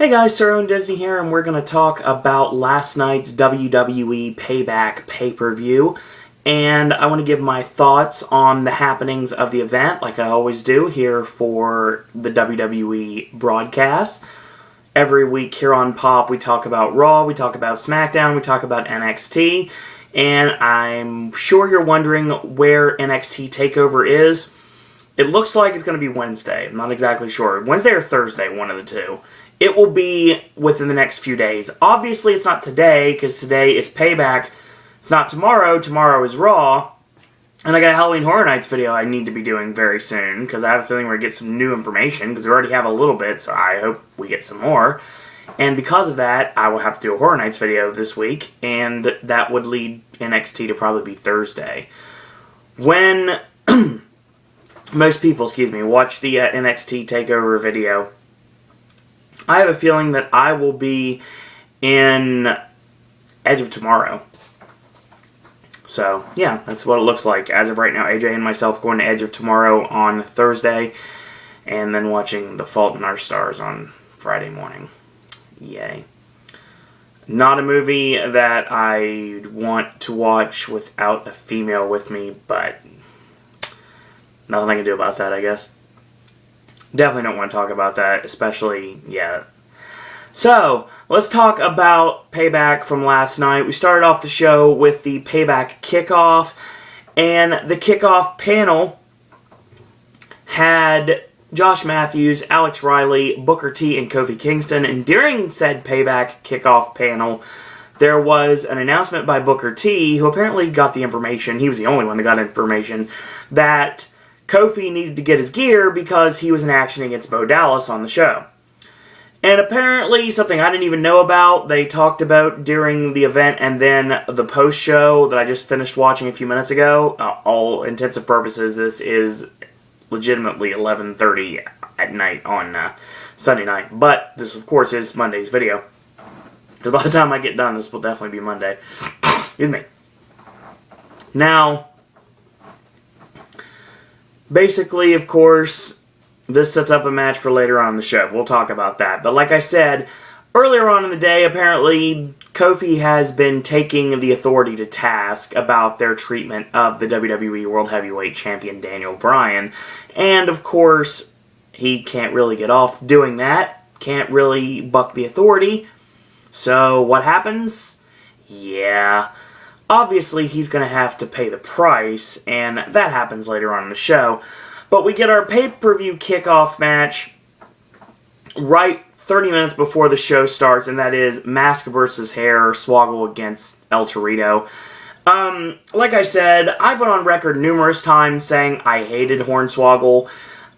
Hey guys, Sir Owen Disney here, and we're going to talk about last night's WWE Payback pay-per-view. And I want to give my thoughts on the happenings of the event, like I always do here for the WWE broadcast. Every week here on Pop, we talk about Raw, we talk about SmackDown, we talk about NXT. And I'm sure you're wondering where NXT TakeOver is. It looks like it's going to be Wednesday. I'm not exactly sure. Wednesday or Thursday, one of the two. It will be within the next few days. Obviously, it's not today, because today is Payback. It's not tomorrow. Tomorrow is Raw. And I got a Halloween Horror Nights video I need to be doing very soon, because I have a feeling we're going to get some new information, because we already have a little bit, so I hope we get some more. And because of that, I will have to do a Horror Nights video this week, and that would lead NXT to probably be Thursday. When most people, watch the NXT TakeOver video, I have a feeling that I will be in Edge of Tomorrow. So, yeah, that's what it looks like. As of right now, AJ and myself going to Edge of Tomorrow on Thursday, and then watching The Fault in Our Stars on Friday morning. Yay. Not a movie that I want to watch without a female with me, but nothing I can do about that, I guess. Definitely don't want to talk about that, especially yet. So, let's talk about Payback from last night. We started off the show with the Payback kickoff, and the kickoff panel had Josh Matthews, Alex Riley, Booker T, and Kofi Kingston. And during said Payback kickoff panel, there was an announcement by Booker T, who apparently got the information, he was the only one that got information, that Kofi needed to get his gear because he was in action against Bo Dallas on the show. And apparently, something I didn't even know about, they talked about during the event and then the post-show that I just finished watching a few minutes ago. All intents and purposes, this is legitimately 11:30 at night on Sunday night. But this, of course, is Monday's video. Because by the time I get done, this will definitely be Monday. Excuse me. Now, basically, of course, this sets up a match for later on in the show. We'll talk about that. But like I said, earlier on in the day, apparently, Kofi has been taking the Authority to task about their treatment of the WWE World Heavyweight Champion Daniel Bryan. And, of course, he can't really get off doing that. Can't really buck the Authority. So, what happens? Yeah, obviously, he's going to have to pay the price, and that happens later on in the show. But we get our pay-per-view kickoff match right 30 minutes before the show starts, and that is Mask versus Hair, Swoggle against El Torito. Like I said, I've been on record numerous times saying I hated Hornswoggle.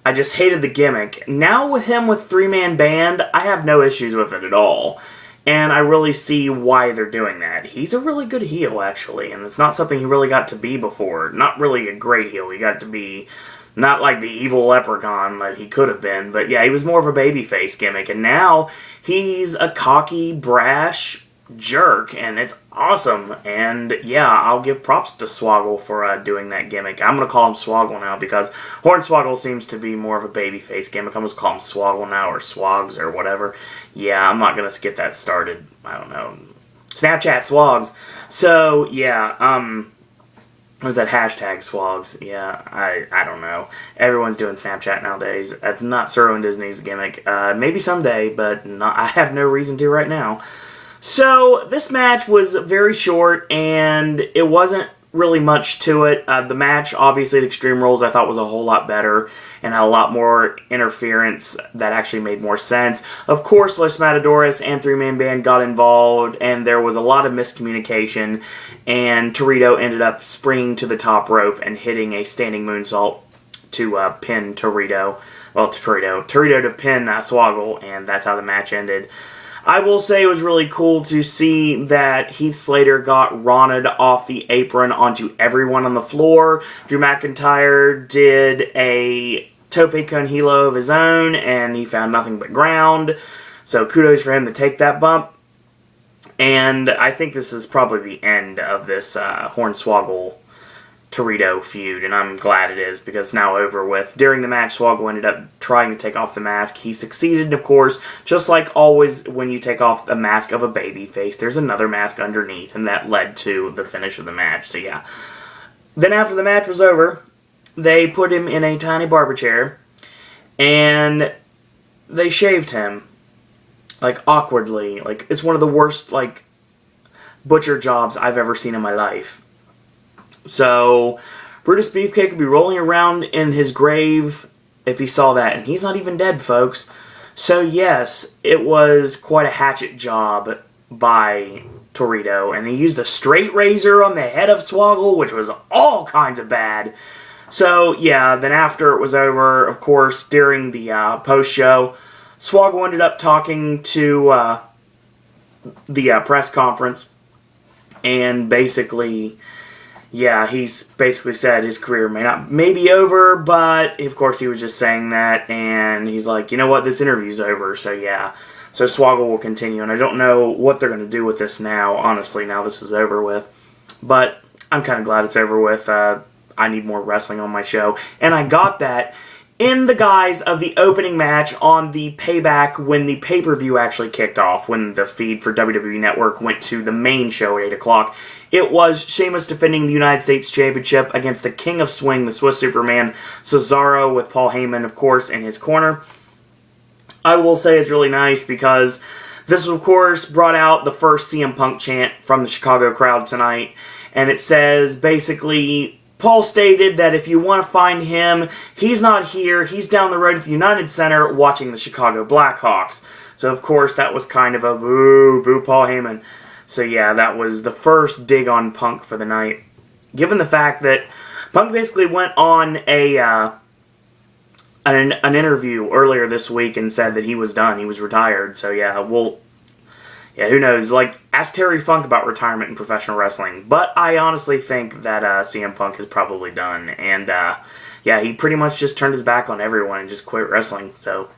I just hated the gimmick. Now with him with three-man band, I have no issues with it at all. And I really see why they're doing that. He's a really good heel, actually, and it's not something he really got to be before. Not really a great heel. He got to be not like the evil leprechaun that he could have been, but yeah, he was more of a babyface gimmick, and now he's a cocky, brash jerk, and it's awesome. And yeah, I'll give props to Swoggle for doing that gimmick. I'm going to call him Swoggle now because Hornswoggle seems to be more of a babyface gimmick. I'm going to call him Swoggle now, or Swogs, or whatever. Yeah, I'm not going to get that started. I don't know. Snapchat Swogs. So, yeah, what was that hashtag Swogs? Yeah, I don't know. Everyone's doing Snapchat nowadays. That's not Sir Owen Disney's gimmick. Maybe someday, but I have no reason to right now. So, this match was very short, and it wasn't really much to it. The match, obviously, at Extreme Rules, I thought was a whole lot better, and had a lot more interference that actually made more sense. Of course, Los Matadores and Three Man Band got involved, and there was a lot of miscommunication, and Torito ended up springing to the top rope and hitting a standing moonsault to pin Torito. Well, Torito to pin Swoggle, and that's how the match ended. I will say it was really cool to see that Heath Slater got Rona'd off the apron onto everyone on the floor. Drew McIntyre did a tope con hilo of his own, and he found nothing but ground. So kudos for him to take that bump. And I think this is probably the end of this Hornswoggle Torito feud, and I'm glad it is because it's now over with. During the match, Swoggle ended up trying to take off the mask. He succeeded, of course, just like always when you take off the mask of a baby face, there's another mask underneath, and that led to the finish of the match. So yeah. Then after the match was over, they put him in a tiny barber chair, and they shaved him, like, awkwardly. Like, it's one of the worst, like, butcher jobs I've ever seen in my life. So, Brutus Beefcake would be rolling around in his grave if he saw that. And he's not even dead, folks. So, yes, it was quite a hatchet job by Torito. And he used a straight razor on the head of Swoggle, which was all kinds of bad. So, yeah, then after it was over, of course, during the post-show, Swoggle ended up talking to the press conference. And basically, yeah, he's basically said his career may be over, but of course he was just saying that, and he's like, you know what, this interview's over, so yeah. So Swoggle will continue, and I don't know what they're going to do with this now, honestly, now this is over with. But I'm kind of glad it's over with. I need more wrestling on my show, and I got that in the guise of the opening match on the Payback when the pay-per-view actually kicked off, when the feed for WWE Network went to the main show at 8 o'clock. It was Sheamus defending the United States Championship against the King of Swing, the Swiss Superman, Cesaro, with Paul Heyman, of course, in his corner. I will say it's really nice because this, of course, brought out the first CM Punk chant from the Chicago crowd tonight, and it says, basically, Paul stated that if you want to find him, he's not here. He's down the road at the United Center watching the Chicago Blackhawks. So, of course, that was kind of a boo Paul Heyman. So, yeah, that was the first dig on Punk for the night. Given the fact that Punk basically went on an interview earlier this week and said that he was done. He was retired. So, yeah, who knows? Like, ask Terry Funk about retirement in professional wrestling. But I honestly think that CM Punk is probably done. And, yeah, he pretty much just turned his back on everyone and just quit wrestling. So,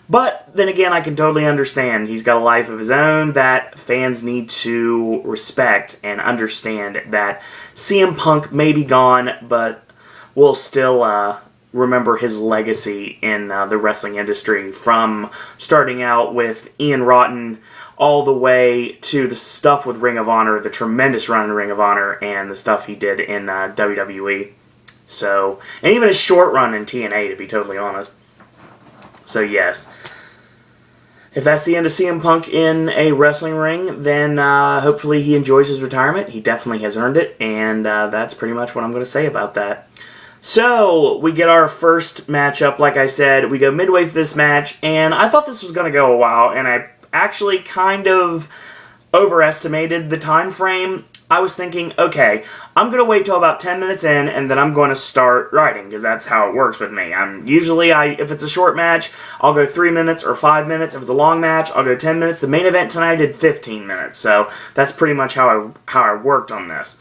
but then again, I can totally understand. He's got a life of his own that fans need to respect and understand that CM Punk may be gone, but we'll still remember his legacy in the wrestling industry, from starting out with Ian Rotten all the way to the stuff with Ring of Honor, the tremendous run in Ring of Honor, and the stuff he did in WWE. So, and even a short run in TNA, to be totally honest. So, yes. If that's the end of CM Punk in a wrestling ring, then hopefully he enjoys his retirement. He definitely has earned it, and that's pretty much what I'm going to say about that. So, we get our first matchup, like I said. We go midway through this match, and I thought this was going to go a while, and I actually kind of overestimated the time frame. I was thinking, okay, I'm going to wait till about 10 minutes in, and then I'm going to start writing, because that's how it works with me. If it's a short match, I'll go 3 minutes or 5 minutes. If it's a long match, I'll go 10 minutes. The main event tonight did 15 minutes, so that's pretty much how I worked on this.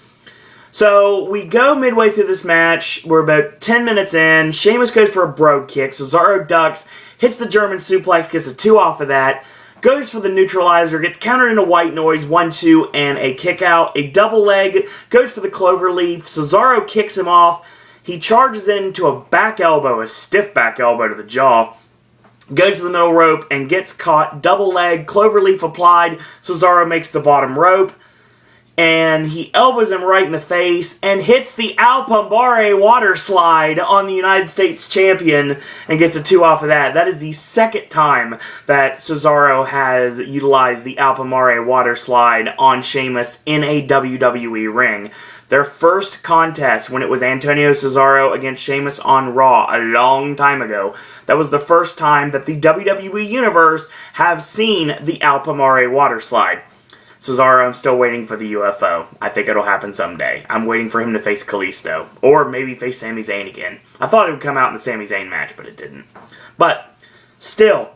So, we go midway through this match. We're about 10 minutes in. Sheamus goes for a brogue kick. Cesaro ducks, hits the German suplex, gets a 2 off of that. Goes for the neutralizer, gets countered into white noise, 1-2, and a kick out. A double leg, goes for the cloverleaf. Cesaro kicks him off. He charges into a back elbow, a stiff back elbow to the jaw. Goes to the middle rope and gets caught. Double leg, cloverleaf applied. Cesaro makes the bottom rope. And he elbows him right in the face and hits the Alpamare water slide on the United States champion and gets a 2 off of that. That is the second time that Cesaro has utilized the Alpamare water slide on Sheamus in a WWE ring. Their first contest, when it was Antonio Cesaro against Sheamus on Raw a long time ago, that was the first time that the WWE Universe have seen the Alpamare water slide. Cesaro, I'm still waiting for the UFO. I think it'll happen someday. I'm waiting for him to face Kalisto. Or maybe face Sami Zayn again. I thought it would come out in the Sami Zayn match, but it didn't. But, still,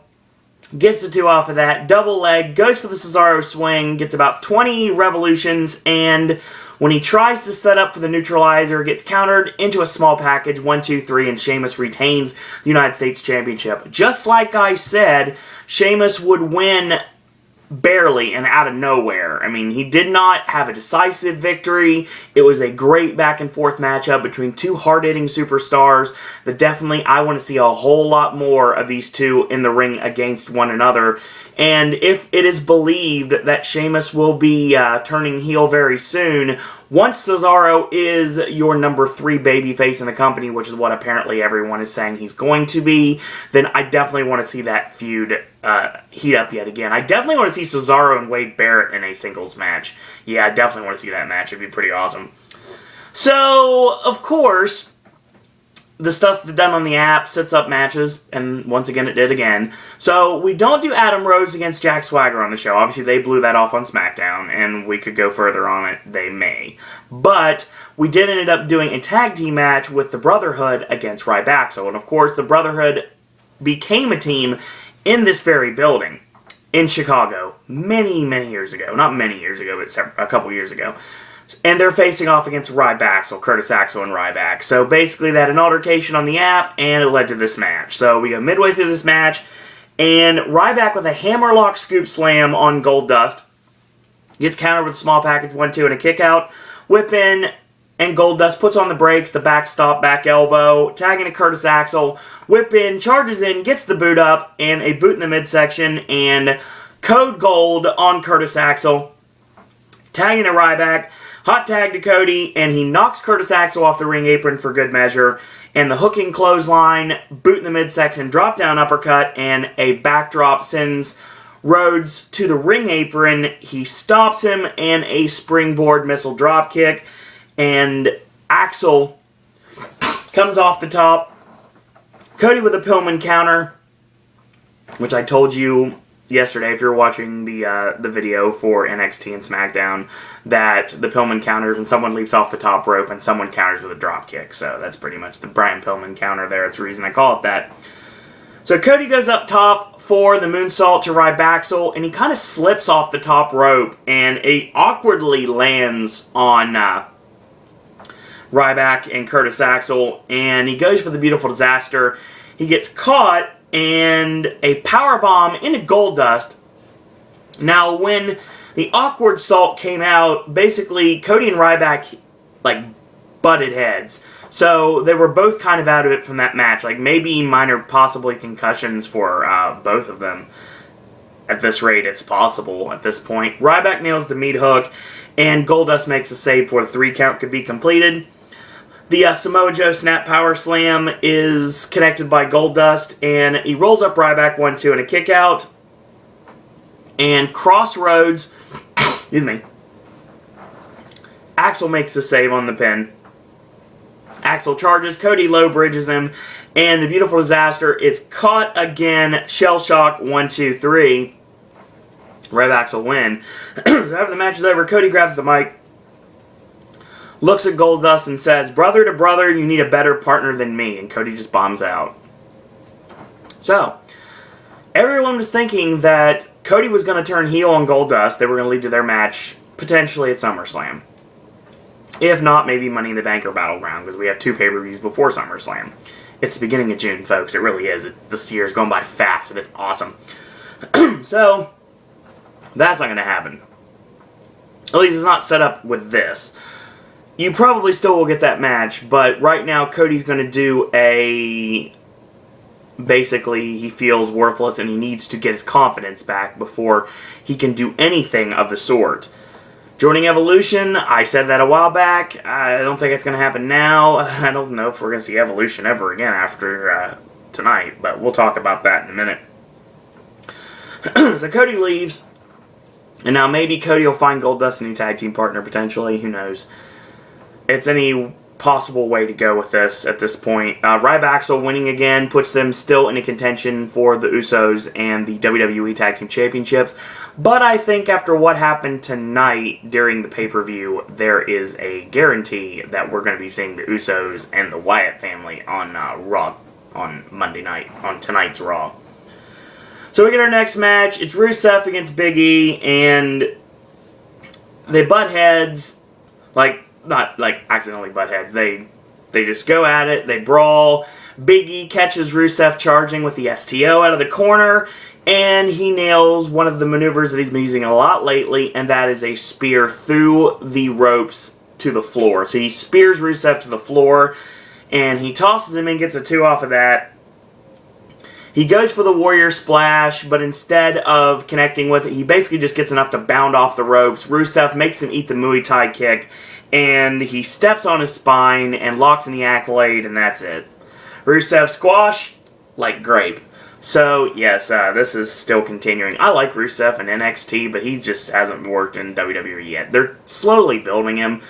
gets a 2 off of that. Double leg, goes for the Cesaro swing, gets about 20 revolutions, and when he tries to set up for the neutralizer, gets countered into a small package, 1, 2, 3, and Sheamus retains the United States Championship. Just like I said, Sheamus would win barely and out of nowhere. I mean, he did not have a decisive victory. It was a great back and forth matchup between two hard-hitting superstars that definitely I want to see a whole lot more of these two in the ring against one another. And if it is believed that Sheamus will be turning heel very soon, once Cesaro is your number 3 babyface in the company, which is what apparently everyone is saying he's going to be, then I definitely want to see that feud heat up yet again. I definitely want to see Cesaro and Wade Barrett in a singles match. Yeah, I definitely want to see that match. It'd be pretty awesome. So, of course, the stuff done on the app sets up matches, and once again it did again. So we don't do Adam Rose against Jack Swagger on the show. Obviously they blew that off on SmackDown, and we could go further on it. They may. But we did end up doing a tag team match with the Brotherhood against Ryback. And of course the Brotherhood became a team in this very building in Chicago many, many years ago. Not many years ago, but a couple years ago. And they're facing off against Ryback, so Curtis Axel and Ryback. So basically they had an altercation on the app, and it led to this match. So we go midway through this match, and Ryback with a hammerlock scoop slam on Goldust gets countered with a small package 1-2 and a kick out. Whip in, and Goldust puts on the brakes, the backstop back elbow, tagging to Curtis Axel. Whip in, charges in, gets the boot up, and a boot in the midsection, and Code Gold on Curtis Axel. Tagging to Ryback. Hot tag to Cody, and he knocks Curtis Axel off the ring apron for good measure. And the hooking clothesline, boot in the midsection, drop down uppercut, and a backdrop sends Rhodes to the ring apron. He stops him, and a springboard missile drop kick. And Axel comes off the top. Cody with a Pillman counter, which I told you yesterday, if you're watching the video for NXT and SmackDown, that the Pillman counters when someone leaps off the top rope and someone counters with a drop kick. So that's pretty much the Brian Pillman counter there. It's the reason I call it that. So Cody goes up top for the moonsault to Ryback, and he kind of slips off the top rope, and it awkwardly lands on Ryback and Curtis Axel, and he goes for the beautiful disaster. He gets caught, and a powerbomb into Goldust. Now, when the awkward salt came out, basically Cody and Ryback butted heads. So they were both kind of out of it from that match. Maybe minor, possibly concussions for both of them. At this rate, it's possible at this point. Ryback nails the meat hook, and Goldust makes a save before the 3 count could be completed. The Samoa Joe Snap Power Slam is connected by Goldust, and he rolls up Ryback 1-2 and a kick out. And Crossroads, excuse me, Axel makes a save on the pin. Axel charges, Cody low bridges him, and the beautiful disaster is caught again. Shell shock 1-2-3. Ryback will win. So after the match is over, Cody grabs the mic, looks at Goldust and says, "Brother to brother, you need a better partner than me." And Cody just bombs out. So, everyone was thinking that Cody was going to turn heel on Goldust. They were going to lead to their match, potentially at SummerSlam. If not, maybe Money in the Bank or Battleground, because we have 2 pay-per-views before SummerSlam. It's the beginning of June, folks. It really is. This year is going by fast, and it's awesome. So, that's not going to happen. At least it's not set up with this. You probably still will get that match, but right now Cody's going to do a... Basically, he feels worthless and he needs to get his confidence back before he can do anything of the sort. Joining Evolution, I said that a while back. I don't think it's going to happen now. I don't know if we're going to see Evolution ever again after tonight, but we'll talk about that in a minute. So Cody leaves, and now maybe Cody will find Goldust a new tag team partner, potentially. Who knows? It's any possible way to go with this at this point. Ryback winning again puts them still in a contention for the Usos and the WWE Tag Team Championships. But I think after what happened tonight during the pay-per-view, there is a guarantee that we're going to be seeing the Usos and the Wyatt family on Raw on Monday night, on tonight's Raw. So we get our next match. It's Rusev against Big E, and they butt heads, not accidentally butt heads. They just go at it, they brawl. Big E catches Rusev charging with the STO out of the corner, and he nails one of the maneuvers that he's been using a lot lately, and that is a spear through the ropes to the floor. So he spears Rusev to the floor, and he tosses him and gets a 2 off of that. He goes for the Warrior Splash, but instead of connecting with it, he basically just gets enough to bound off the ropes. Rusev makes him eat the Muay Thai kick, and he steps on his spine and locks in the Accolade, and that's it. Rusev squash like grape. So, yes, this is still continuing. I like Rusev in NXT, but he just hasn't worked in WWE yet. They're slowly building him.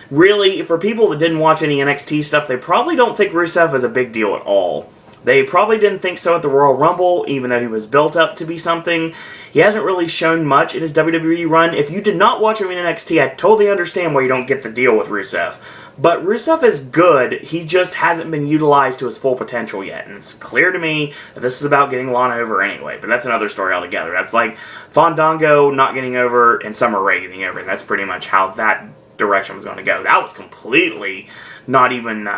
Really, for people that didn't watch any NXT stuff, they probably don't think Rusev is a big deal at all. They probably didn't think so at the Royal Rumble, even though he was built up to be something. He hasn't really shown much in his WWE run. If you did not watch him in NXT, I totally understand why you don't get the deal with Rusev. But Rusev is good, he just hasn't been utilized to his full potential yet. And it's clear to me that this is about getting Lana over anyway, but that's another story altogether. That's like Fandango not getting over and Summer Rae getting over, and that's pretty much how that direction was going to go. That was completely not even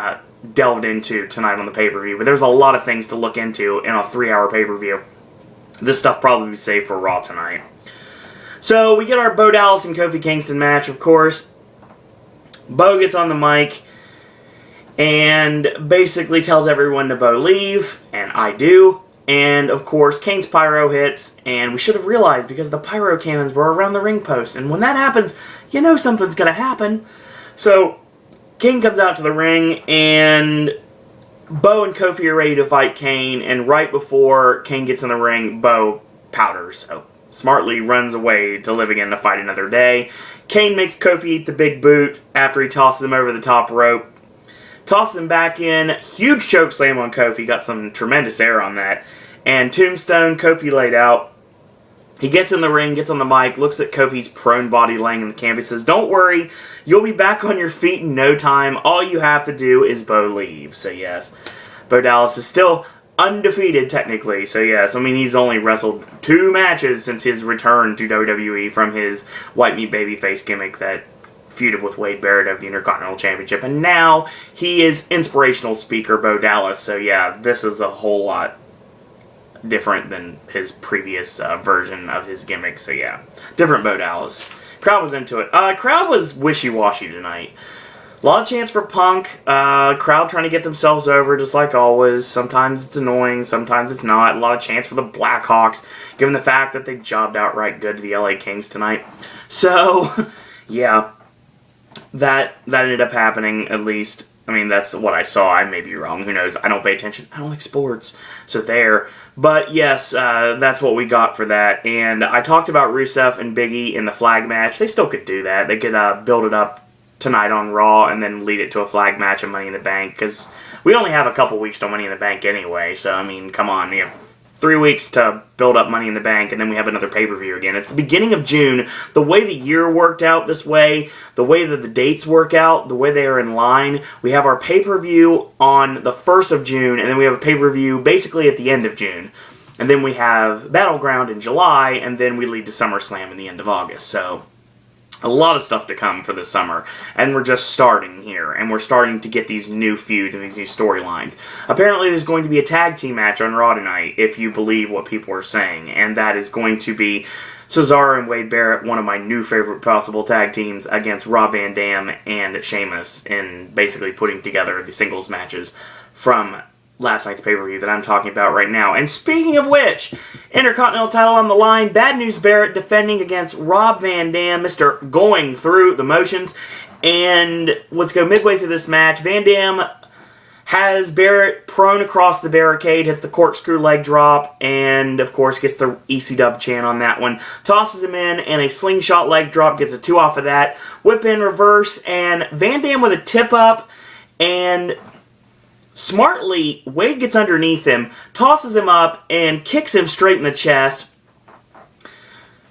delved into tonight on the pay-per-view, but there's a lot of things to look into in a 3-hour pay-per-view. This stuff probably be saved for Raw tonight. So we get our Bo Dallas and Kofi Kingston match, of course. Bo gets on the mic and basically tells everyone to Bo leave, and I do. And of course, Kane's pyro hits, and we should have realized because the pyro cannons were around the ring post, and when that happens, you know something's gonna happen. So Kane comes out to the ring, and Bo and Kofi are ready to fight Kane, and right before Kane gets in the ring, Bo powders. So smartly runs away to live again to fight another day. Kane makes Kofi eat the big boot after he tosses him over the top rope. Tosses him back in. Huge chokeslam on Kofi. Got some tremendous air on that. And Tombstone, Kofi laid out. He gets in the ring, gets on the mic, looks at Kofi's prone body laying in the canvas, says, "Don't worry, you'll be back on your feet in no time. All you have to do is Bo leave." So yes, Bo Dallas is still undefeated technically. So yes, I mean he's only wrestled 2 matches since his return to WWE from his white meat babyface gimmick that feuded with Wade Barrett of the Intercontinental Championship. And now he is inspirational speaker Bo Dallas. So yeah, this is a whole lot different than his previous version of his gimmick. So yeah, different Bo Dallas. Crowd was into it. Crowd was wishy-washy tonight. A lot of chance for Punk. Crowd trying to get themselves over, just like always. Sometimes it's annoying, sometimes it's not. A lot of chance for the Blackhawks, given the fact that they jobbed outright good to the LA Kings tonight. So, yeah, that ended up happening, at least. I mean, that's what I saw. I may be wrong. Who knows? I don't pay attention. I don't like sports. So there. But yes, that's what we got for that. And I talked about Rusev and Big E in the flag match. They still could do that. They could build it up tonight on Raw and then lead it to a flag match of Money in the Bank. Because we only have a couple weeks till Money in the Bank anyway. So, I mean, come on. We have 3 weeks to build up Money in the Bank, and then we have another pay-per-view again. At the beginning of June, the way the year worked out this way, the way that the dates work out, the way they are in line, we have our pay-per-view on the 1st of June, and then we have a pay-per-view basically at the end of June. And then we have Battleground in July, and then we lead to SummerSlam in the end of August. So, a lot of stuff to come for this summer, and we're just starting here, and we're starting to get these new feuds and these new storylines. Apparently there's going to be a tag team match on Raw tonight, if you believe what people are saying, and that is going to be Cesaro and Wade Barrett, one of my new favorite possible tag teams, against Rob Van Dam and Sheamus, in basically putting together the singles matches from last night's pay-per-view that I'm talking about right now. And speaking of which, Intercontinental title on the line, Bad News Barrett defending against Rob Van Dam, Mr. Going Through the Motions. And let's go midway through this match. Van Dam has Barrett prone across the barricade, hits the corkscrew leg drop, and of course gets the EC-dub chant on that one. Tosses him in, and a slingshot leg drop, gets a 2 off of that. Whip in reverse, and Van Dam with a tip up, and smartly, Wade gets underneath him, tosses him up, and kicks him straight in the chest.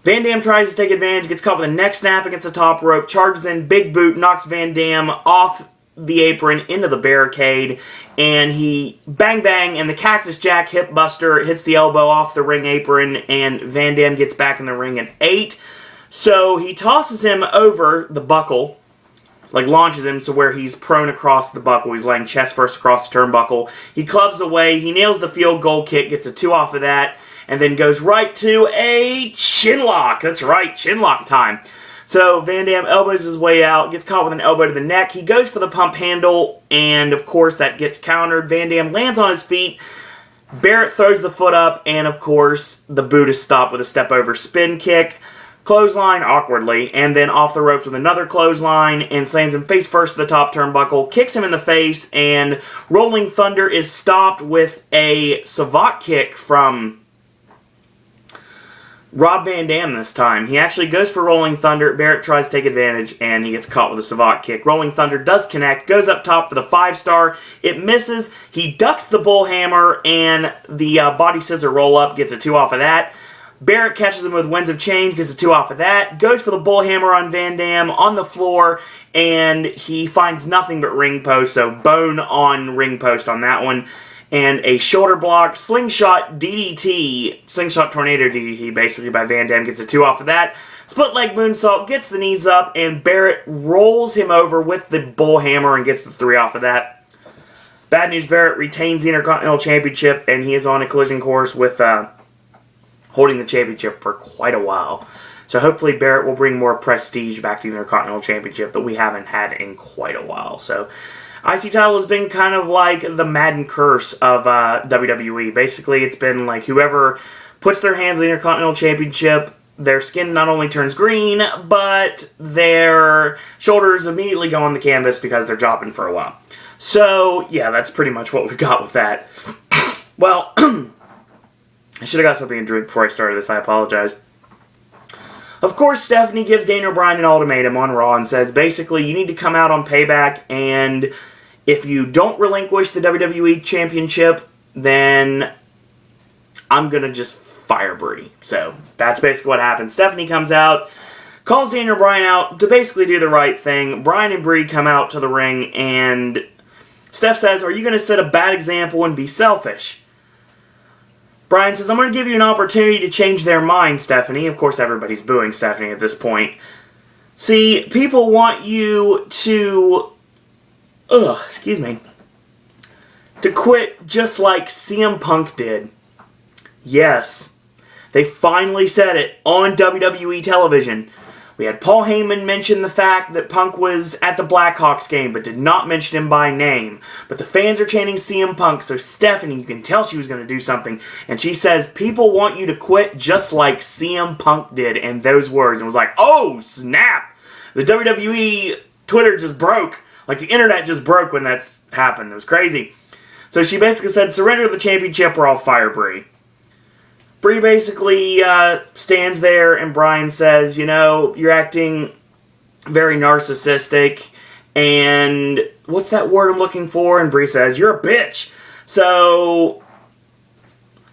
Van Dam tries to take advantage, gets caught with a neck snap against the top rope, charges in, big boot, knocks Van Dam off the apron into the barricade, and he bang bang, and the Cactus Jack hip buster hits the elbow off the ring apron, and Van Dam gets back in the ring at 8. So he tosses him over the buckle, launches him to where he's prone across the buckle. He's laying chest first across the turnbuckle. He clubs away. He nails the field goal kick, gets a 2 off of that, and then goes right to a chin lock. That's right, chin lock time. So Van Dam elbows his way out, gets caught with an elbow to the neck. He goes for the pump handle, and of course that gets countered. Van Dam lands on his feet. Barrett throws the foot up, and of course the boot is stopped with a step over spin kick. Clothesline awkwardly, and then off the ropes with another clothesline, and slams him face first to the top turnbuckle, kicks him in the face, and Rolling Thunder is stopped with a savate kick from Rob Van Dam this time. He actually goes for Rolling Thunder. Barrett tries to take advantage, and he gets caught with a savate kick. Rolling Thunder does connect, goes up top for the 5-star. It misses. He ducks the bullhammer, and the body scissor roll-up, gets a 2 off of that. Barrett catches him with Winds of Change, gets a 2 off of that, goes for the bullhammer on Van Dam on the floor, and he finds nothing but ring post, so bone on ring post on that one. And a shoulder block, slingshot DDT, slingshot tornado DDT basically by Van Dam, gets a 2 off of that. Split leg moonsault, gets the knees up, and Barrett rolls him over with the bullhammer and gets the 3 off of that. Bad News Barrett retains the Intercontinental Championship, and he is on a collision course with holding the championship for quite a while. So hopefully Barrett will bring more prestige back to the Intercontinental Championship that we haven't had in quite a while. So IC title has been kind of like the Madden curse of WWE. Basically, it's been like whoever puts their hands on the Intercontinental Championship, their skin not only turns green, but their shoulders immediately go on the canvas because they're dropping for a while. So, yeah, that's pretty much what we've got with that. Well, I should have got something to drink before I started this. I apologize. Of course, Stephanie gives Daniel Bryan an ultimatum on Raw and says, basically, you need to come out on Payback, and if you don't relinquish the WWE Championship, then I'm going to just fire Brie. So, that's basically what happens. Stephanie comes out, calls Daniel Bryan out to basically do the right thing. Bryan and Brie come out to the ring, and Steph says, are you going to set a bad example and be selfish? Bryan says, I'm going to give you an opportunity to change their mind, Stephanie. Of course, everybody's booing Stephanie at this point. See, people want you to to quit just like CM Punk did. Yes, they finally said it on WWE television. We had Paul Heyman mention the fact that Punk was at the Blackhawks game, but did not mention him by name. But the fans are chanting CM Punk, so Stephanie, you can tell she was going to do something. And she says, people want you to quit just like CM Punk did, in those words. And was like, oh, snap! The WWE Twitter just broke. Like, the internet just broke when that happened. It was crazy. So she basically said, surrender the championship or I'll fire Brie. Brie basically stands there, and Bryan says, you know, you're acting very narcissistic, and what's that word I'm looking for? And Brie says, you're a bitch. So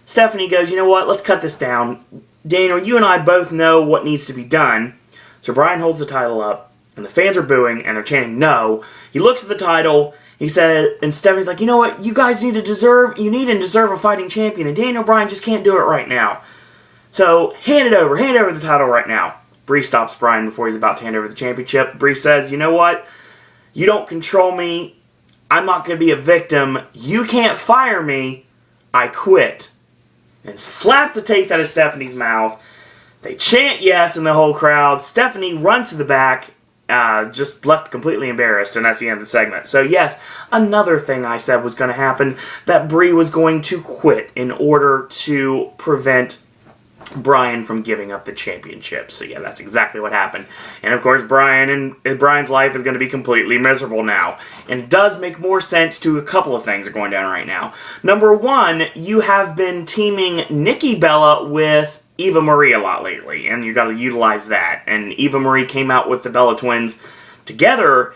Stephanie goes, you know what, let's cut this down. Daniel, you and I both know what needs to be done. So Bryan holds the title up, and the fans are booing, and they're chanting no. He looks at the title. He said, and Stephanie's like, you know what, you guys need and deserve a fighting champion, and Daniel Bryan just can't do it right now. So, hand it over the title right now. Brie stops Bryan before he's about to hand over the championship. Brie says, you know what, you don't control me, I'm not going to be a victim, you can't fire me, I quit. And slaps the teeth out of Stephanie's mouth. They chant yes in the whole crowd. Stephanie runs to the back, just left completely embarrassed, and that's the end of the segment. So yes, another thing I said was going to happen, that Brie was going to quit in order to prevent Bryan from giving up the championship. So yeah, that's exactly what happened. And of course, Bryan's life is going to be completely miserable now. And it does make more sense to a couple of things that are going down right now. Number one, you have been teaming Nikki Bella with Eva Marie a lot lately, and you got to utilize that. And Eva Marie came out with the Bella Twins together,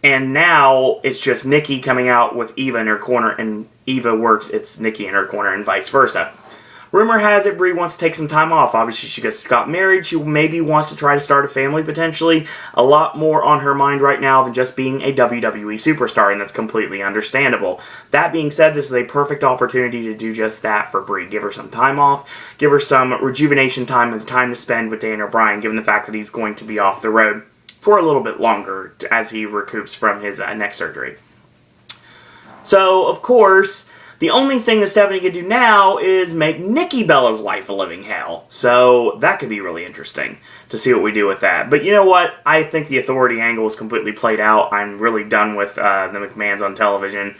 and now it's just Nikki coming out with Eva in her corner, and Eva works, it's Nikki in her corner, and vice versa. Rumor has it Brie wants to take some time off. Obviously, she just got married. She maybe wants to try to start a family, potentially. A lot more on her mind right now than just being a WWE superstar, and that's completely understandable. That being said, this is a perfect opportunity to do just that for Brie. Give her some time off. Give her some rejuvenation time and time to spend with Daniel Bryan, given the fact that he's going to be off the road for a little bit longer as he recoups from his neck surgery. So, of course, the only thing that Stephanie can do now is make Nikki Bella's life a living hell. So that could be really interesting to see what we do with that. But you know what? I think the Authority angle is completely played out. I'm really done with the McMahons on television.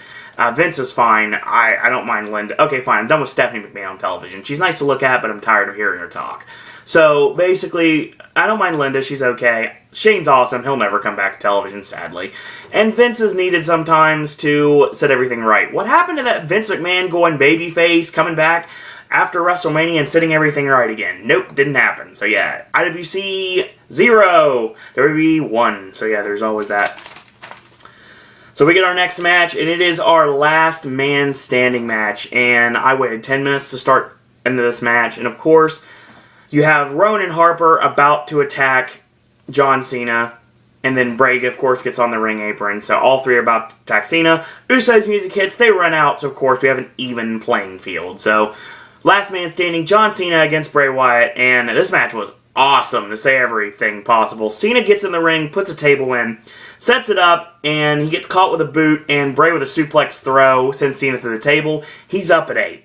Vince is fine. I don't mind Linda. Okay, fine. I'm done with Stephanie McMahon on television. She's nice to look at, but I'm tired of hearing her talk. So, basically, I don't mind Linda. She's okay. Shane's awesome. He'll never come back to television, sadly. And Vince is needed sometimes to set everything right. What happened to that Vince McMahon going babyface, coming back after WrestleMania and setting everything right again? Nope, didn't happen. So, yeah, IWC 0, WWE 1. So, yeah, there's always that. So we get our next match, and it is our last man standing match. And I waited 10 minutes to start into this match. And, of course, you have Rowan and Harper about to attack John Cena, and then Bray, of course, gets on the ring apron. So all three are about to attack Cena. Usos music hits, they run out, so of course we have an even playing field. So, last man standing, John Cena against Bray Wyatt, and this match was awesome, to say everything possible. Cena gets in the ring, puts a table in, sets it up, and he gets caught with a boot, and Bray with a suplex throw sends Cena through the table. He's up at 8.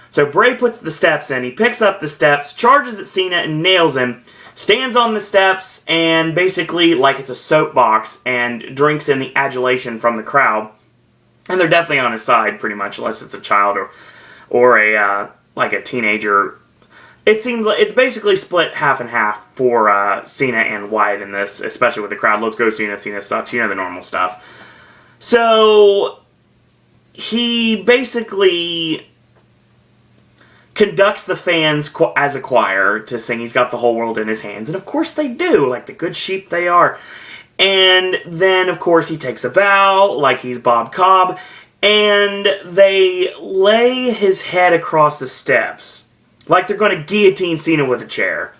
So Bray puts the steps in, he picks up the steps, charges at Cena and nails him, stands on the steps, and basically, like it's a soapbox, and drinks in the adulation from the crowd. And they're definitely on his side, pretty much, unless it's a child or a teenager. It seems like it's basically split half and half for Cena and Wyatt in this, especially with the crowd. Let's go Cena, Cena sucks, you know the normal stuff. So, he basically conducts the fans as a choir to sing He's Got the Whole World in His Hands. And of course they do, like the good sheep they are. And then, of course, he takes a bow, like he's Bob Cobb, and they lay his head across the steps, like they're going to guillotine Cena with a chair.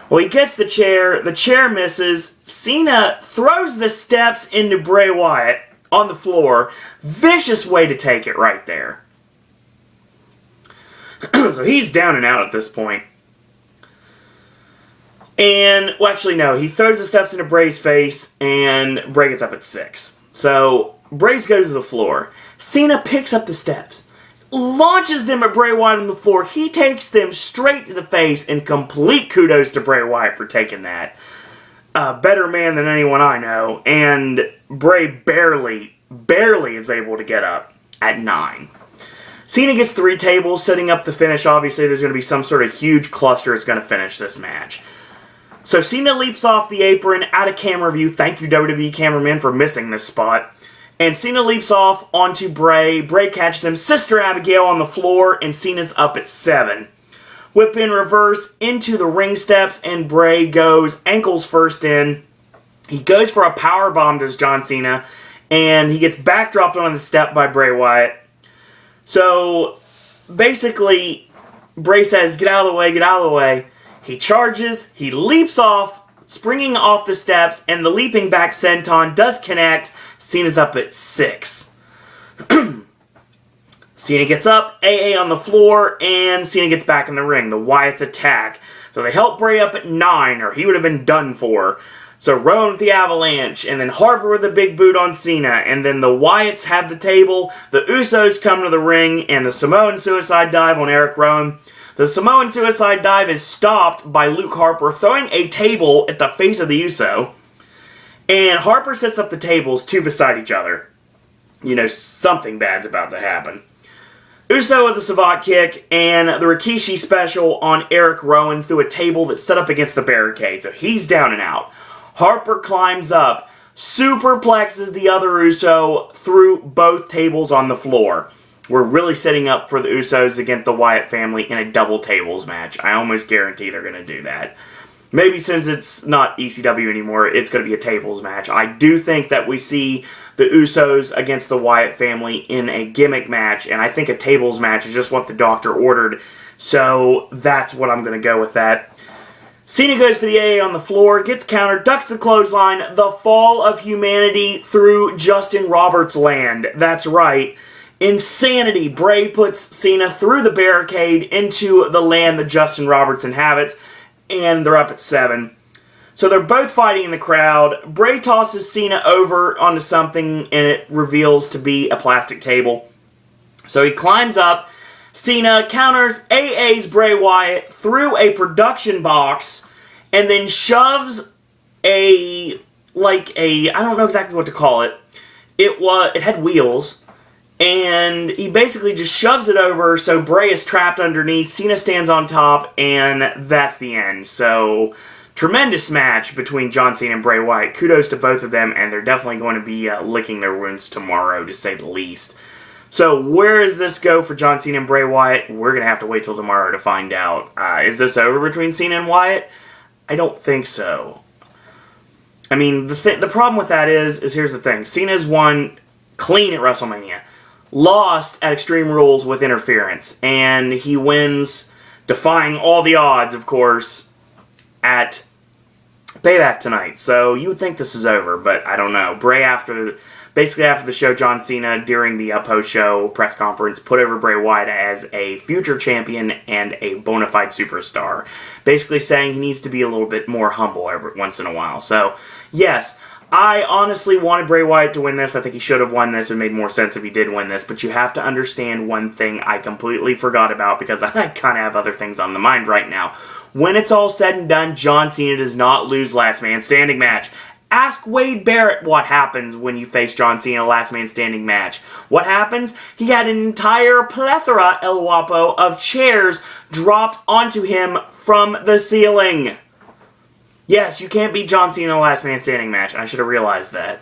Well, he gets the chair misses, Cena throws the steps into Bray Wyatt on the floor. Vicious way to take it right there. So he's down and out at this point. And, well, actually, no. He throws the steps into Bray's face, and Bray gets up at 6. So, Bray goes to the floor. Cena picks up the steps, launches them at Bray Wyatt on the floor. He takes them straight to the face, and complete kudos to Bray Wyatt for taking that. Better man than anyone I know. And Bray barely is able to get up at 9. Cena gets 3 tables, setting up the finish. Obviously, there's going to be some sort of huge cluster that's going to finish this match. So Cena leaps off the apron, out of camera view. Thank you, WWE cameraman, for missing this spot. And Cena leaps off onto Bray. Bray catches him. Sister Abigail on the floor, and Cena's up at 7. Whip in reverse into the ring steps, and Bray goes ankles first in. He goes for a powerbomb, does John Cena, and he gets backdropped on the step by Bray Wyatt. So, basically, Bray says, get out of the way, get out of the way. He charges, he leaps off, springing off the steps, and the leaping back senton does connect. Cena's up at 6. Cena gets up, AA on the floor, and Cena gets back in the ring. The Wyatts attack. So they help Bray up at 9, or he would have been done for. So Rowan with the avalanche, and then Harper with a big boot on Cena, and then the Wyatts have the table, the Usos come to the ring, and the Samoan suicide dive on Eric Rowan. The Samoan suicide dive is stopped by Luke Harper throwing a table at the face of the Uso, and Harper sets up the tables 2 beside each other. You know, something bad's about to happen. Uso with a Savate kick, and the Rikishi special on Eric Rowan through a table that's set up against the barricade, so he's down and out. Harper climbs up, superplexes the other Uso through both tables on the floor. We're really setting up for the Usos against the Wyatt family in a double tables match. I almost guarantee they're going to do that. Maybe since it's not ECW anymore, it's going to be a tables match. I do think that we see the Usos against the Wyatt family in a gimmick match, and I think a tables match is just what the doctor ordered. So that's what I'm going to go with that. Cena goes for the AA on the floor, gets countered, ducks the clothesline, the fall of humanity through Justin Roberts' land. That's right. Insanity. Bray puts Cena through the barricade into the land that Justin Roberts inhabits, and they're up at 7. So they're both fighting in the crowd. Bray tosses Cena over onto something, and it reveals to be a plastic table. So he climbs up. Cena counters AA's Bray Wyatt through a production box, and then shoves I don't know exactly what to call it. It had wheels, and he basically just shoves it over, so Bray is trapped underneath. Cena stands on top, and that's the end. So, tremendous match between John Cena and Bray Wyatt. Kudos to both of them, and they're definitely going to be licking their wounds tomorrow, to say the least. So, where does this go for John Cena and Bray Wyatt? We're going to have to wait till tomorrow to find out. Is this over between Cena and Wyatt? I don't think so. I mean, the problem with that is here's the thing. Cena's won clean at WrestleMania. Lost at Extreme Rules with interference. And he wins, defying all the odds, of course, at Payback tonight. So you would think this is over, but I don't know. Bray, basically after the show, John Cena, during the post-show press conference, put over Bray Wyatt as a future champion and a bona fide superstar. Basically saying he needs to be a little bit more humble every once in a while. So, yes, I honestly wanted Bray Wyatt to win this. I think he should have won this. It made more sense if he did win this. But you have to understand one thing I completely forgot about because I kind of have other things on the mind right now. When it's all said and done, John Cena does not lose last man standing match. Ask Wade Barrett what happens when you face John Cena last man standing match. What happens? He had an entire plethora, El Guapo, of chairs dropped onto him from the ceiling. Yes, you can't beat John Cena in a last man standing match. I should have realized that.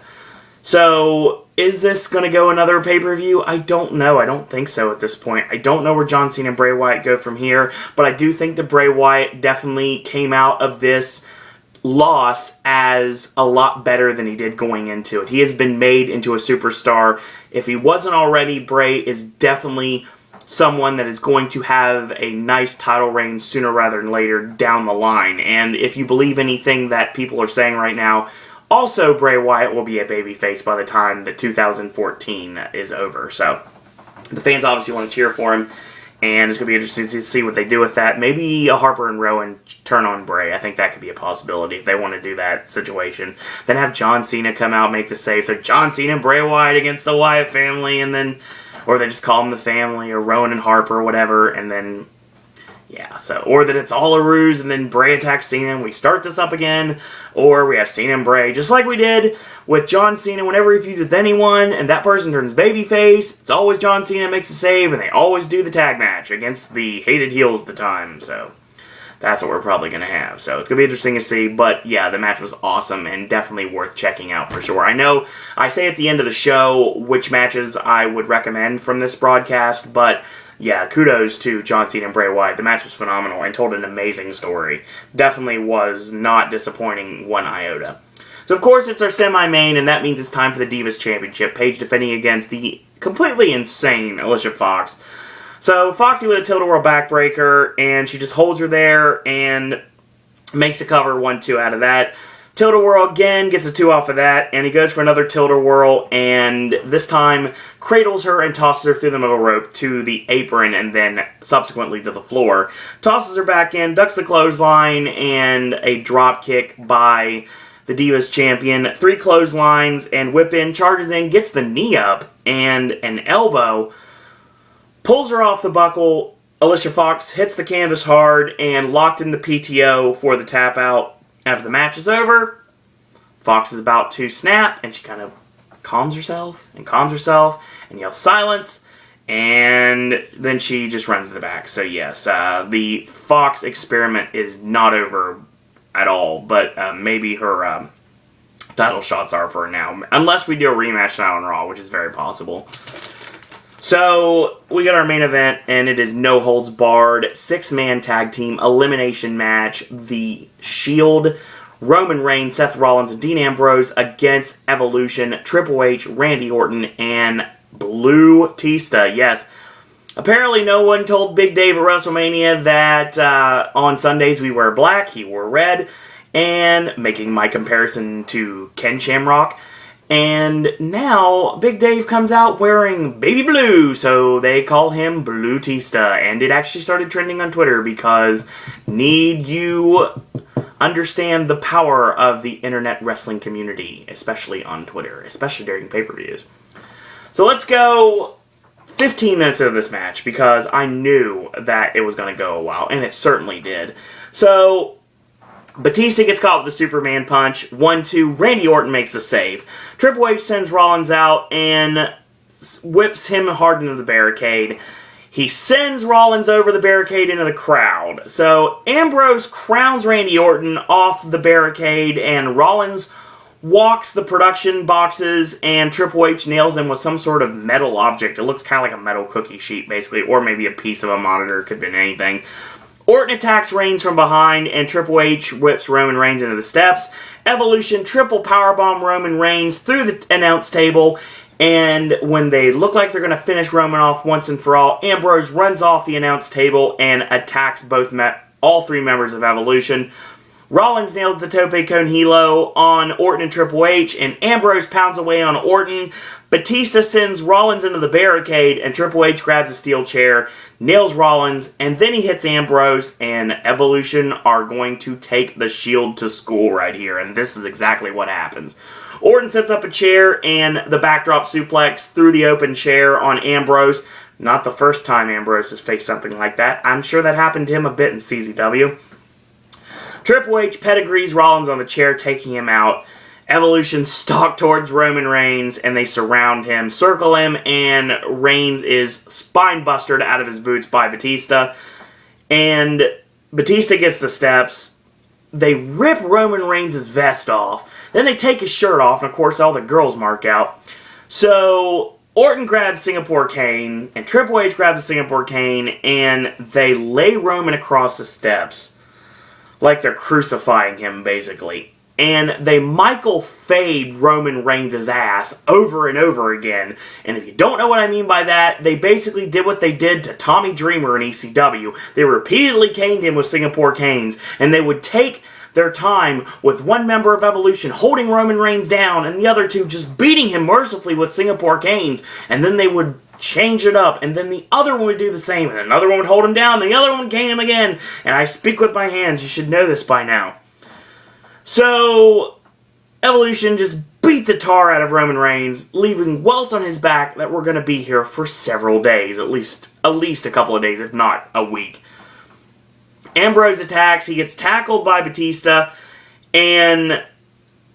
So, is this going to go another pay-per-view? I don't know. I don't think so at this point. I don't know where John Cena and Bray Wyatt go from here, but I do think that Bray Wyatt definitely came out of this loss as a lot better than he did going into it. He has been made into a superstar. If he wasn't already, Bray is definitely someone that is going to have a nice title reign sooner rather than later down the line. And if you believe anything that people are saying right now, also Bray Wyatt will be a babyface by the time that 2014 is over. So the fans obviously want to cheer for him, and it's going to be interesting to see what they do with that. Maybe a Harper and Rowan turn on Bray. I think that could be a possibility if they want to do that situation. Then have John Cena come out, make the save. So John Cena and Bray Wyatt against the Wyatt family, and then, or they just call them the family, or Rowan and Harper, or whatever, and then, yeah, so, or that it's all a ruse, and then Bray attacks Cena, and we start this up again, or we have Cena and Bray, just like we did with John Cena whenever he feuds with anyone, and that person turns babyface. It's always John Cena makes a save, and they always do the tag match against the hated heels at the time, so that's what we're probably going to have. So it's going to be interesting to see, but yeah, the match was awesome and definitely worth checking out for sure. I know I say at the end of the show which matches I would recommend from this broadcast, but yeah, kudos to John Cena and Bray Wyatt. The match was phenomenal and told an amazing story. Definitely was not disappointing one iota. So of course it's our semi-main, and that means it's time for the Divas Championship. Paige defending against the completely insane Alicia Fox. So Foxy with a Tilt-A-Whirl backbreaker, and she just holds her there and makes a cover 1-2 out of that. Tilt-A-Whirl again, gets a 2 off of that, and he goes for another Tilt-A-Whirl, and this time cradles her and tosses her through the middle rope to the apron and then subsequently to the floor. Tosses her back in, ducks the clothesline, and a drop kick by the Divas Champion. 3 clotheslines and whip in, charges in, gets the knee up and an elbow. Pulls her off the buckle. Alicia Fox hits the canvas hard and locked in the PTO for the tap out. After the match is over, Fox is about to snap, and she kind of calms herself and yells silence, and then she just runs to the back. So yes, the Fox experiment is not over at all, but maybe her title shots are for her now, unless we do a rematch tonight on Raw, which is very possible. So, we got our main event, and it is no holds barred, 6-man tag team elimination match. The Shield, Roman Reigns, Seth Rollins, and Dean Ambrose against Evolution, Triple H, Randy Orton, and Blue Tista. Yes, apparently no one told Big Dave at WrestleMania that on Sundays we wear black, he wore red, and making my comparison to Ken Shamrock. And now, Big Dave comes out wearing baby blue, so they call him Blue Tista. And it actually started trending on Twitter because need you understand the power of the internet wrestling community, especially on Twitter, especially during pay-per-views. So let's go 15 minutes into this match, because I knew that it was going to go a while, and it certainly did. So Batista gets caught with the Superman punch. 1-2. Randy Orton makes a save. Triple H sends Rollins out and whips him hard into the barricade. He sends Rollins over the barricade into the crowd. So Ambrose crowns Randy Orton off the barricade, and Rollins walks the production boxes, and Triple H nails him with some sort of metal object. It looks kind of like a metal cookie sheet, basically, or maybe a piece of a monitor. Could have been anything. Orton attacks Reigns from behind, and Triple H whips Roman Reigns into the steps. Evolution triple powerbomb Roman Reigns through the announce table, and when they look like they're going to finish Roman off once and for all, Ambrose runs off the announce table and attacks all three members of Evolution. Rollins nails the Tope Con Hilo on Orton and Triple H, and Ambrose pounds away on Orton. Batista sends Rollins into the barricade, and Triple H grabs a steel chair, nails Rollins, and then he hits Ambrose, and Evolution are going to take the Shield to school right here, and this is exactly what happens. Orton sets up a chair, and the backdrop suplex through the open chair on Ambrose. Not the first time Ambrose has faced something like that. I'm sure that happened to him a bit in CZW. Triple H pedigrees Rollins on the chair, taking him out. Evolution stalk towards Roman Reigns, and they surround him, circle him, and Reigns is spine-bustered out of his boots by Batista. And Batista gets the steps. They rip Roman Reigns' vest off. Then they take his shirt off, and of course all the girls mark out. So Orton grabs Singapore Kane, and Triple H grabs the Singapore Kane, and they lay Roman across the steps. Like they're crucifying him, basically. And they Michael fade Roman Reigns' ass over and over again. And if you don't know what I mean by that, they basically did what they did to Tommy Dreamer in ECW. They repeatedly caned him with Singapore canes. And they would take their time with one member of Evolution holding Roman Reigns down, and the other two just beating him mercifully with Singapore canes. And then they would change it up, and then the other one would do the same, and another one would hold him down, and the other one would cane him again. And I speak with my hands, you should know this by now. So Evolution just beat the tar out of Roman Reigns, leaving welts on his back that were going to be here for several days, at least a couple of days, if not a week. Ambrose attacks, he gets tackled by Batista, and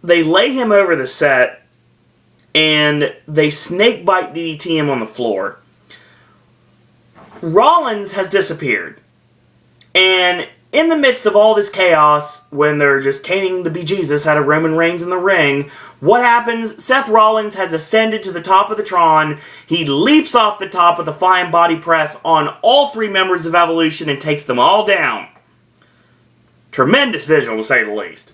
they lay him over the set, and they snakebite DDT him on the floor. Rollins has disappeared. And in the midst of all this chaos, when they're just caning the bejesus out of Roman Reigns in the ring, what happens? Seth Rollins has ascended to the top of the Tron. He leaps off the top with a flying body press on all three members of Evolution and takes them all down. Tremendous visual, to say the least.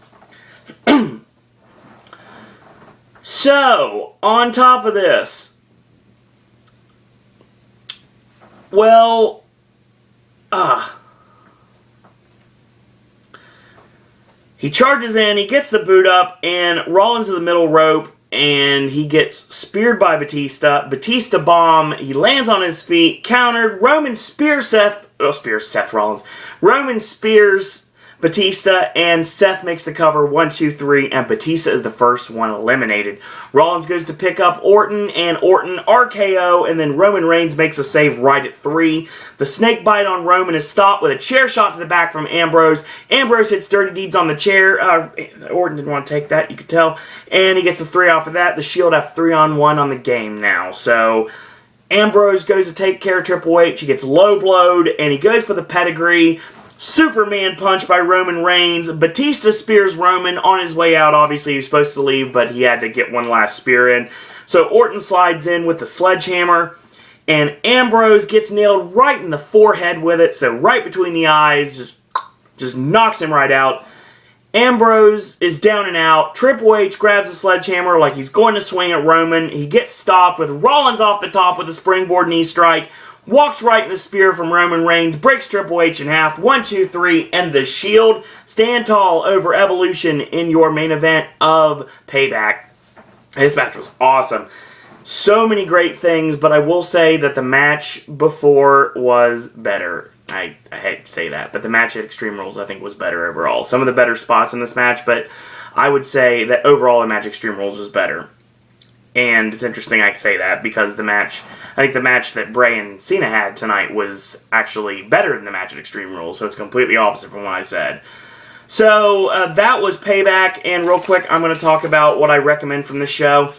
So, on top of this, well, he charges in, he gets the boot up, and Rollins to the middle rope, and he gets speared by Batista. Batista bomb, he lands on his feet, countered, Roman spears Rollins. Roman spears Batista, and Seth makes the cover 1, 2, 3, and Batista is the first one eliminated. Rollins goes to pick up Orton, and Orton RKO, and then Roman Reigns makes a save right at 3. The snake bite on Roman is stopped with a chair shot to the back from Ambrose. Ambrose hits Dirty Deeds on the chair. Orton didn't want to take that, you could tell. And he gets the 3 off of that. The Shield have 3-on-1 on the game now. So Ambrose goes to take care of Triple H. He gets low blowed, and he goes for the pedigree. Superman punch by Roman Reigns. Batista spears Roman on his way out. Obviously, he was supposed to leave, but he had to get one last spear in. So Orton slides in with the sledgehammer, and Ambrose gets nailed right in the forehead with it, so right between the eyes, just knocks him right out. Ambrose is down and out. Triple H grabs the sledgehammer like he's going to swing at Roman. He gets stopped with Rollins off the top with a springboard knee strike. Walks right in the spear from Roman Reigns, breaks Triple H in half, 1, 2, 3, and the Shield stand tall over Evolution in your main event of Payback. This match was awesome. So many great things, but I will say that the match before was better. I hate to say that, but the match at Extreme Rules I think was better overall. Some of the better spots in this match, but I would say that overall the match at Extreme Rules was better. And it's interesting I say that because I think the match that Bray and Cena had tonight was actually better than the match at Extreme Rules, so it's completely opposite from what I said. So that was Payback, and real quick I'm going to talk about what I recommend from this show.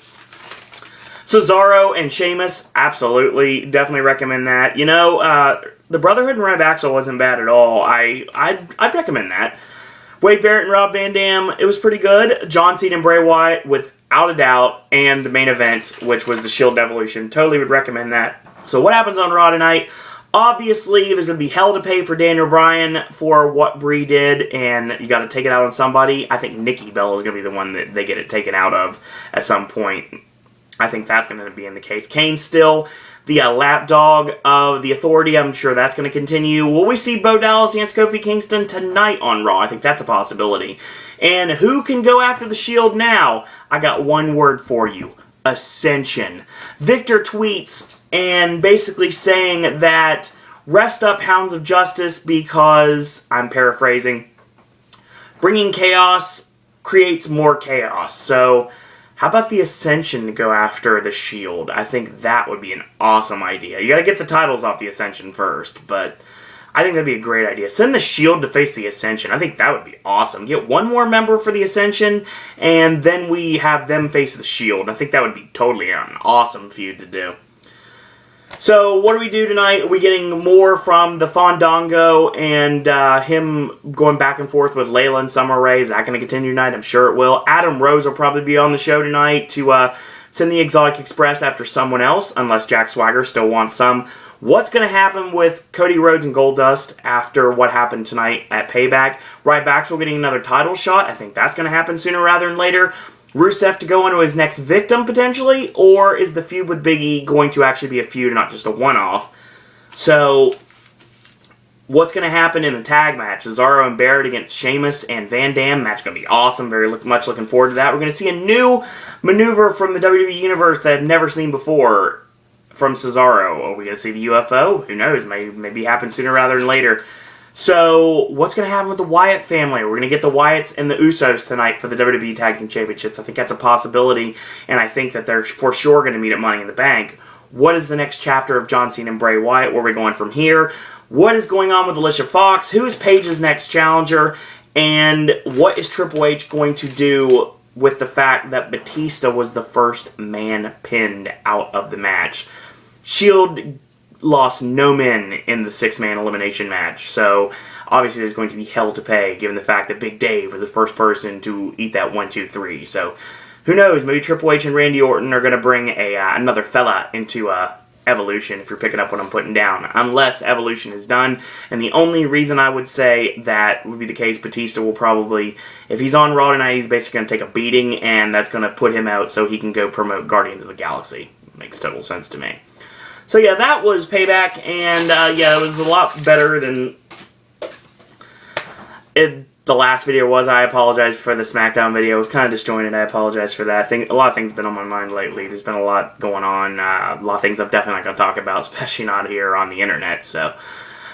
Cesaro and Sheamus, absolutely, definitely recommend that. You know, the Brotherhood and Red Axel wasn't bad at all. I'd recommend that. Wade Barrett and Rob Van Dam, it was pretty good. John Cena and Bray Wyatt, without a doubt, and the main event, which was the Shield Evolution. Totally would recommend that. So what happens on Raw tonight? Obviously, there's going to be hell to pay for Daniel Bryan for what Brie did, and you got to take it out on somebody. I think Nikki Bella is going to be the one that they get it taken out of at some point. I think that's going to be in the case. Kane's still the lapdog of the Authority. I'm sure that's going to continue. Will we see Bo Dallas against Kofi Kingston tonight on Raw? I think that's a possibility. And who can go after the Shield now? I got one word for you. Ascension. Victor tweets and basically saying that rest up, Hounds of Justice, because, I'm paraphrasing, bringing chaos creates more chaos. So how about the Ascension to go after the Shield? I think that would be an awesome idea. You gotta get the titles off the Ascension first, but I think that'd be a great idea. Send the Shield to face the Ascension. I think that would be awesome. Get one more member for the Ascension, and then we have them face the Shield. I think that would be totally an awesome feud to do. So, what do we do tonight? Are we getting more from the Fandango and him going back and forth with Layla and Summer Rae? Is that going to continue tonight? I'm sure it will. Adam Rose will probably be on the show tonight to send the Exotic Express after someone else, unless Jack Swagger still wants some. What's going to happen with Cody Rhodes and Goldust after what happened tonight at Payback? Ryback's getting another title shot. I think that's going to happen sooner rather than later. Rusev to go into his next victim, potentially? Or is the feud with Big E going to actually be a feud, not just a one-off? So, what's going to happen in the tag match? Cesaro and Barrett against Sheamus and Van Dam. Match going to be awesome. Very much looking forward to that. We're going to see a new maneuver from the WWE Universe that I've never seen before from Cesaro. Are we going to see the UFO? Who knows? Maybe happen sooner rather than later. So, what's going to happen with the Wyatt family? We're going to get the Wyatts and the Usos tonight for the WWE Tag Team Championships. I think that's a possibility, and I think that they're for sure going to meet at Money in the Bank. What is the next chapter of John Cena and Bray Wyatt? Where are we going from here? What is going on with Alicia Fox? Who is Paige's next challenger? And what is Triple H going to do with the fact that Batista was the first man pinned out of the match? Shield lost no men in the 6-man elimination match, so obviously there's going to be hell to pay given the fact that Big Dave was the first person to eat that 1, 2, 3. So who knows, maybe Triple H and Randy Orton are going to bring another fella into Evolution, if you're picking up what I'm putting down, unless Evolution is done. And the only reason I would say that would be the case, Batista will probably, if he's on Raw tonight, he's basically going to take a beating, and that's going to put him out so he can go promote Guardians of the Galaxy. Makes total sense to me. So yeah, that was Payback, and yeah, it was a lot better than the last video was. I apologize for the SmackDown video. It was kind of disjointed. I apologize for that. A lot of things have been on my mind lately. There's been a lot going on. A lot of things I'm definitely not going to talk about, especially not here on the internet. So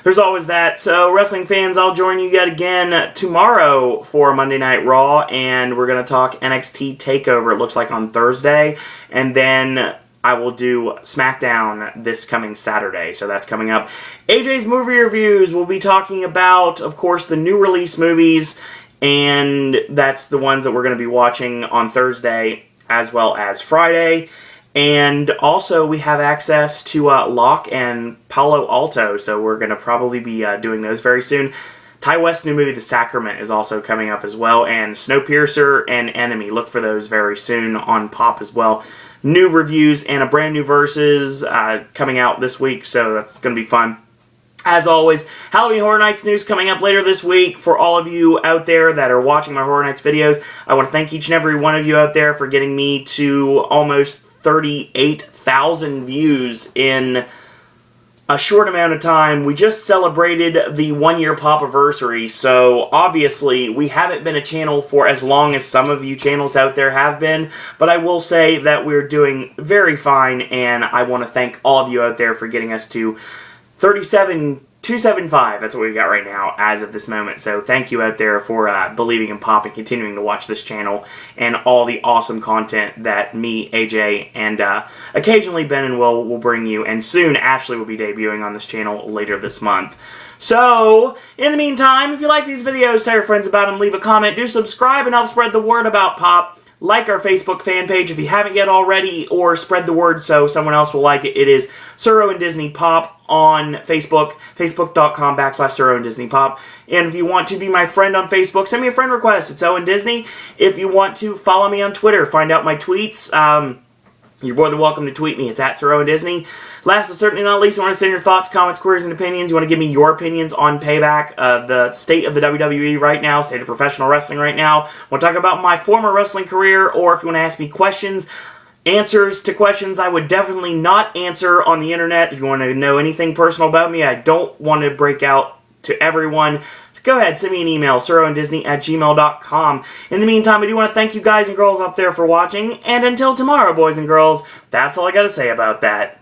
there's always that. So wrestling fans, I'll join you yet again tomorrow for Monday Night Raw, and we're going to talk NXT TakeOver, it looks like, on Thursday. And then I will do SmackDown this coming Saturday, so that's coming up. AJ's movie reviews, we'll be talking about, of course, the new release movies, and that's the ones that we're going to be watching on Thursday as well as Friday. And also, we have access to Locke and Palo Alto, so we're going to probably be doing those very soon. Ty West's new movie, The Sacrament, is also coming up as well, and Snowpiercer and Enemy. Look for those very soon on Pop as well. New reviews and a brand new Versus coming out this week, so that's going to be fun. As always, Halloween Horror Nights news coming up later this week. For all of you out there that are watching my Horror Nights videos, I want to thank each and every one of you out there for getting me to almost 38,000 views in a short amount of time. We just celebrated the 1-year Pop-iversary, so obviously we haven't been a channel for as long as some of you channels out there have been, but I will say that we're doing very fine, and I want to thank all of you out there for getting us to 37 275, that's what we got right now as of this moment. So thank you out there for believing in Pop and continuing to watch this channel and all the awesome content that me, AJ, and occasionally Ben and Will bring you. And soon Ashley will be debuting on this channel later this month. So, in the meantime, if you like these videos, tell your friends about them, leave a comment, do subscribe, and help spread the word about Pop. Like our Facebook fan page if you haven't yet already, or spread the word so someone else will like it. It is Suro and Disney Pop on Facebook, facebook.com/Suro and Disney Pop. And if you want to be my friend on Facebook, send me a friend request. It's Owen Disney. If you want to follow me on Twitter, find out my tweets, you're more than welcome to tweet me. It's at Suro and Disney. Last but certainly not least, I want to send your thoughts, comments, queries, and opinions. You want to give me your opinions on Payback, the state of the WWE right now, state of professional wrestling right now. Want to talk about my former wrestling career, or if you want to ask me questions, answers to questions I would definitely not answer on the internet. If you want to know anything personal about me, I don't want to break out to everyone. Go ahead, send me an email, suroanddisney@gmail.com. In the meantime, I do want to thank you guys and girls out there for watching, and until tomorrow, boys and girls, that's all I got to say about that.